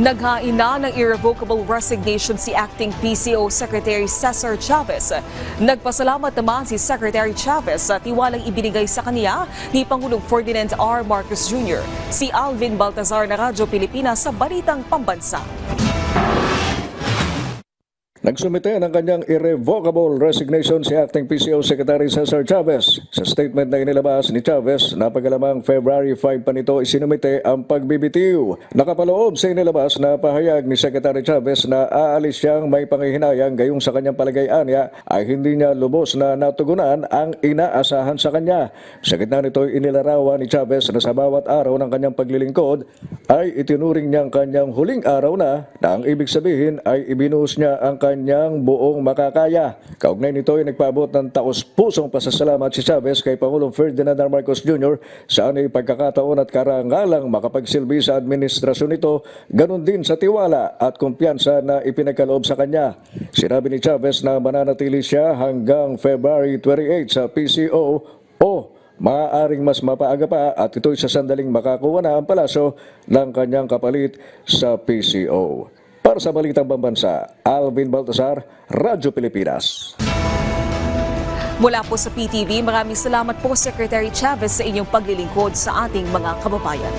Naghain na ng irrevocable resignation si Acting PCO Secretary Cesar Chavez. Nagpasalamat naman si Secretary Chavez sa tiwalang ibinigay sa kanya ni Pangulong Ferdinand R. Marcos Jr. Si Alvin Baltazar na Radyo Pilipinas sa Balitang Pambansa. Nagsumite ng kanyang irrevocable resignation si Acting PCO Secretary Cesar Chavez. Sa statement na inilabas ni Chavez, napagalamang February 5 pa nito isinumite ang pagbibitiw. Nakapaloob sa inilabas na pahayag ni Secretary Chavez na aalis siyang may pangihinayang gayong sa kanyang palagay-anya ay hindi niya lubos na natugunan ang inaasahan sa kanya. Sa gitna nito inilarawan ni Chavez na sa bawat araw ng kanyang paglilingkod ay itinuring niyang kanyang huling araw na ang ibig sabihin ay ibinuhos niya ang kanyang buong makakaya. Kaugnay nito ay nagpaabot ng taos-pusong pasasalamat si Chavez kay Pangulong Ferdinand R. Marcos Jr. sa anay pagkakataon at karangalang makapagsilbi sa administrasyon nito, ganun din sa tiwala at kumpiyansa na ipinagkaloob sa kanya. Sinabi ni Chavez na mananatili siya hanggang February 28 sa PCO o maaaring mas mapaaga pa at ito'y sa sandaling makakuha na ang palasyo ng kanyang kapalit sa PCO. Para sa Balitang Pambansa, Alvin Baltazar, Radyo Pilipinas. Mula po sa PTV, maraming salamat po Secretary Chavez sa inyong paglilingkod sa ating mga kababayan.